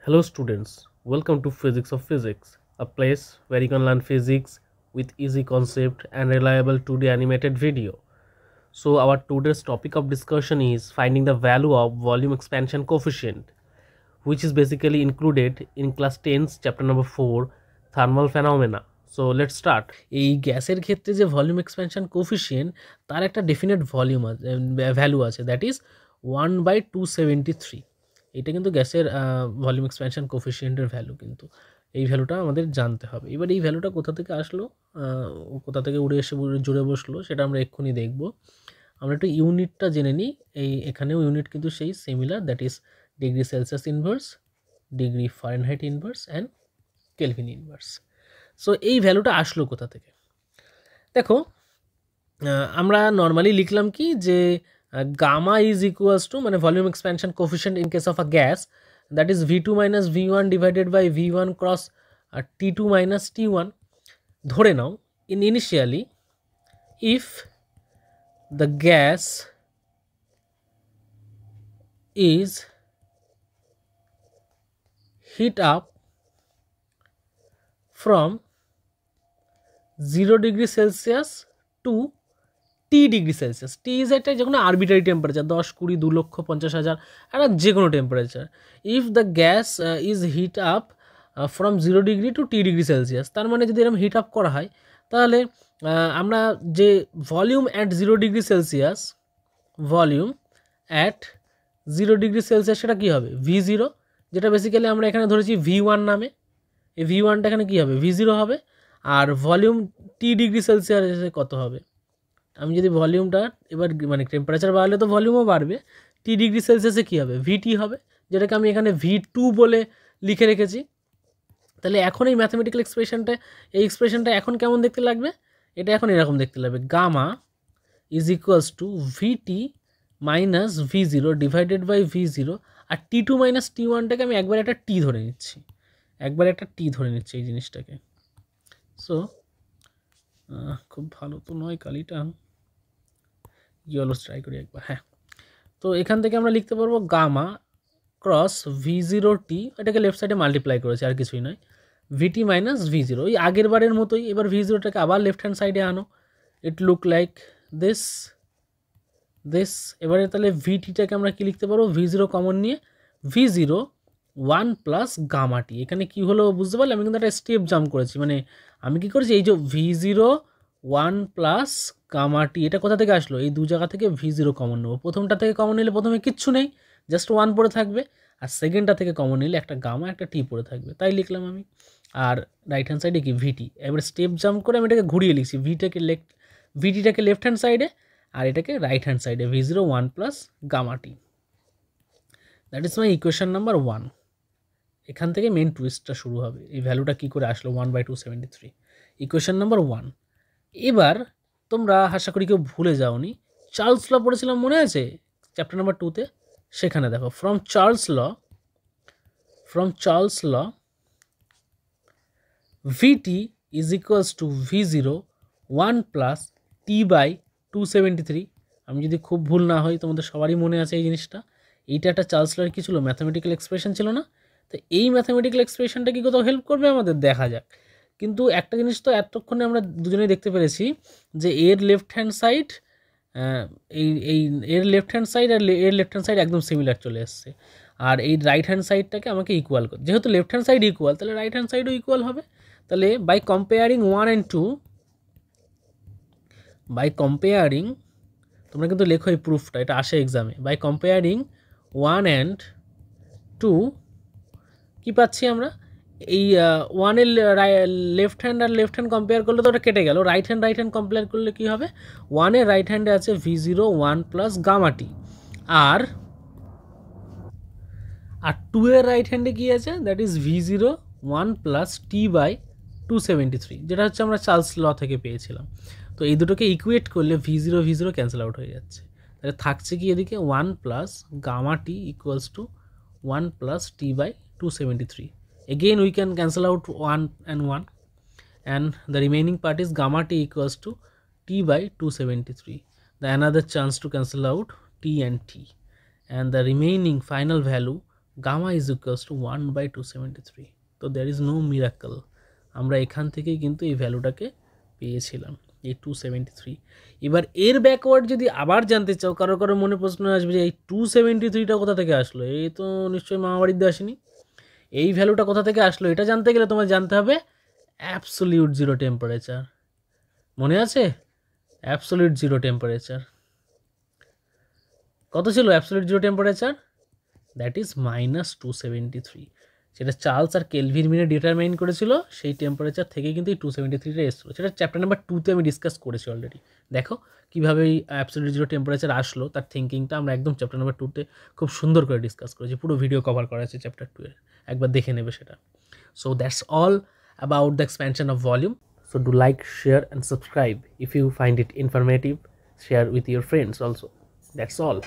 Hello students, welcome to Physics of Physics, a place where you can learn physics with easy concept and reliable 2D animated video. So our today's topic of discussion is finding the value of volume expansion coefficient, which is basically included in class 10's chapter number 4, thermal phenomena. So let's start. এই গ্যাসের ক্ষেত্রে যে volume expansion coefficient তার একটা definite volume value আছে, that is 1/273। এটা কিন্তু গ্যাসের ভলিউম এক্সপ্যানশন কোফিশিয়েন্টের ভ্যালু, কিন্তু এই ভ্যালুটা আমাদের জানতে হবে। এবার এই ভ্যালুটা কোথা থেকে আসলো, কোথা থেকে উড়ে এসে জুড়ে বসলো, সেটা আমরা এক্ষুনি দেখব। আমরা একটু ইউনিটটা জেনে নিই। এখানেও ইউনিট কিন্তু সেই similar, that is degree Celsius inverse, degree Fahrenheit inverse and kelvin inverse. So এই ভ্যালুটা আসলো কোথা থেকে? দেখো, আমরা নর্মালি লিখলাম কি যে গামা ইজ ইকুয়ালস টু, মানে volume expansion coefficient in case of a gas, that is V2 minus V1 divided by V1 cross T2 minus T1। ধরে নাও initially if the gas is heat up from 0 degree Celsius to T degree Celsius. T is একটা যে কোনো arbitrary temperature, 10, 20, 2 লক্ষ 50,000, একটা যে কোনো temperature. If the gas is heat up from 0 degree to T degree Celsius, তার মানে যদি এরকম হিট আপ করা হয় তাহলে আমরা যে volume at 0 degree Celsius, volume at 0 degree Celsius সেটা কী হবে? V0, যেটা বেসিক্যালি আমরা এখানে ধরেছি V1 নামে। এই V1টা এখানে কী হবে? V0 হবে। আর ভলিউম T ডিগ্রি সেলসিয়াসে কত হবে? আমি যদি ভলিউমটা এবার মানে টেম্পারেচার বাড়লে তো ভলিউমও বাড়বে, T ডিগ্রি সেলসিয়াসে কী হবে? VT হবে, যেটাকে আমি এখানে V2 বলে লিখে রেখেছি। তাহলে এখন এই ম্যাথমেটিক্যাল এক্সপ্রেশনটা এখন কেমন দেখতে লাগবে? এটা এখন এরকম দেখতে লাগবে, gamma is equals to VT minus V0 divided by V0, আর T2 মাইনাস T1টাকে আমি একবার একটা T ধরে নিচ্ছি, এই জিনিসটাকে। সো খুব ভালো তো নয় কালিটা, ইয়েলো ট্রাই করি একবার। হ্যাঁ, তো এখান থেকে আমরা লিখতে পারবো গামা ক্রস V0T, এটাকে লেফট সাইডে মাল্টিপ্লাই করেছি, আর কিছুই নয়, VT মাইনাস V0, ওই আগের বারের মতোই। এবার V0টাকে আবার লেফট হ্যান্ড সাইডে আনো, ইট লুক লাইক দিস। এবারে তাহলে VTটাকে আমরা কি লিখতে পারবো? V0 কমন নিয়ে V0 1 প্লাস গামা টি। এখানে কি হলো বুঝতে পারলে? আমি কিন্তু একটা স্টেপ জাম্প করেছি, মানে আমি কি করেছি, এই যে V0 1 প্লাস গামা টি, এটা কোথা থেকে আসলো? এই দু জায়গা থেকে V0 কমন নেবো। প্রথমটা থেকে কমন নিলে প্রথমে কিচ্ছু নেই, জাস্ট 1 পড়ে থাকবে, আর সেকেন্ডটা থেকে কমন নিলে একটা গামা একটা টি পড়ে থাকবে, তাই লিখলাম আমি। আর রাইট হ্যান্ড সাইডে কি VT, এবার স্টেপ জাম্প করে আমি এটাকে ঘুরিয়ে লিখছি, VTটাকে লেফট হ্যান্ড সাইডে আর এটাকে রাইট হ্যান্ড সাইডে, V0 1 plus gamma T. That is my equation number 1। এখান থেকে মেন টুইস্টটা শুরু হবে, এই ভ্যালুটা কী করে আসলো 1/273, ইকুয়েশন নাম্বার 1। এবার তোমরা আশা করি কেউ ভুলে যাওনি, চার্লস ল পড়েছিলাম, মনে আছে চ্যাপ্টার নাম্বার 2তে? সেখানে দেখো, from Charles law VT is equals to V0 1 plus T/273। আমি যদি খুব ভুল না হই, তোমাদের সবারই মনে আছে এই জিনিসটা। এইটা একটা চার্লস লর কি ছিল? ম্যাথামেটিক্যাল এক্সপ্রেশন ছিল না? তো এই ম্যাথামেটিক্যাল এক্সপ্রেশনটা কি কোথাও হেল্প করবে আমাদের? দেখা যাক। কিন্তু একটা জিনিস তো এতক্ষণে আমরা দুজনেই দেখতে পেরেছি যে এর লেফট হ্যান্ড সাইড এর লেফট হ্যান্ড সাইড একদম সিমিলার চলে এসছে, আর এই রাইট হ্যান্ড সাইডটাকে আমাকে ইকুয়াল করতে, যেহেতু লেফট হ্যান্ড সাইড ইকুয়াল, তাহলে রাইট হ্যান্ড সাইডও ইকুয়াল হবে। তাহলে বাই কম্পেয়ারিং 1 and 2, তোমরা কিন্তু লেখো এই প্রুফটা, এটা আসে এক্সামে। বাই কম্পেয়ারিং 1 and 2 কি পাচ্ছি আমরা? এই 1-এর লেফট হ্যান্ড আর লেফট হ্যান্ড কম্পেয়ার করলে তো ওটা কেটে গেল, রাইট হ্যান্ড কম্পেয়ার করলে কি হবে? 1-এর রাইট হ্যান্ডে আছে V0 1 প্লাস গামা টি, আর 2-এর রাইট হ্যান্ডে কি আছে? That is V0 1 plus T/273, যেটা হচ্ছে আমরা চার্লস ল থেকে পেয়েছিলাম। তো এই দুটোকে ইকুয়েট করলে V0 ক্যান্সেল আউট হয়ে যাচ্ছে, তাহলে থাকছে কি এদিকে 1 plus gamma T equals to 1 plus T/273। Again we can cancel out 1 and 1, and the remaining part is gamma t equals to T/273. The another chance to cancel out T and T, and the remaining final value gamma is equals to 1/273। তো there is no miracle, আমরা এখান থেকেই কিন্তু এই ভ্যালুটাকে পেয়েছিলাম, এই 273। এবার এর ব্যাকওয়ার্ড যদি আবার জানতে চাও, কারো কারো মনে প্রশ্ন আসবে যে এই 273টা কোথা থেকে আসলো, এই তো নিশ্চয়ই মামাবাড়িতে আসেনি, এই ভ্যালুটা কোথা থেকে আসলো, এটা জানতে গেলে তোমার জানতে হবে অ্যাবসোলিউট জিরো টেম্পারেচার। মনে আছে অ্যাবসোলিউট জিরো টেম্পারেচার কত ছিল? Absolute zero temperature that is -273। সেটা চার্লস আর কেলভিন মিনে ডিটারমাইন করেছিল, সেই টেম্পারেচার থেকে কিন্তু এই 273টা এসেছিলো। সেটা চ্যাপ্টার নাম্বার 2তে আমি ডিসকাস করেছি অলরেডি। দেখো কীভাবে এই অ্যাবসোলিউট জিরো টেম্পারেচার আসলো, তার থিঙ্কিংটা আমরা একদম চ্যাপ্টার নাম্বার 2তে খুব সুন্দর করে ডিসকাস করেছি, পুরো ভিডিও কভার করা আছে চ্যাপ্টার 2 এর, একবার দেখে নেবে সেটা। So that's all about the expansion of volume. So do like, share and subscribe if you find it informative. Share with your friends also. That's all.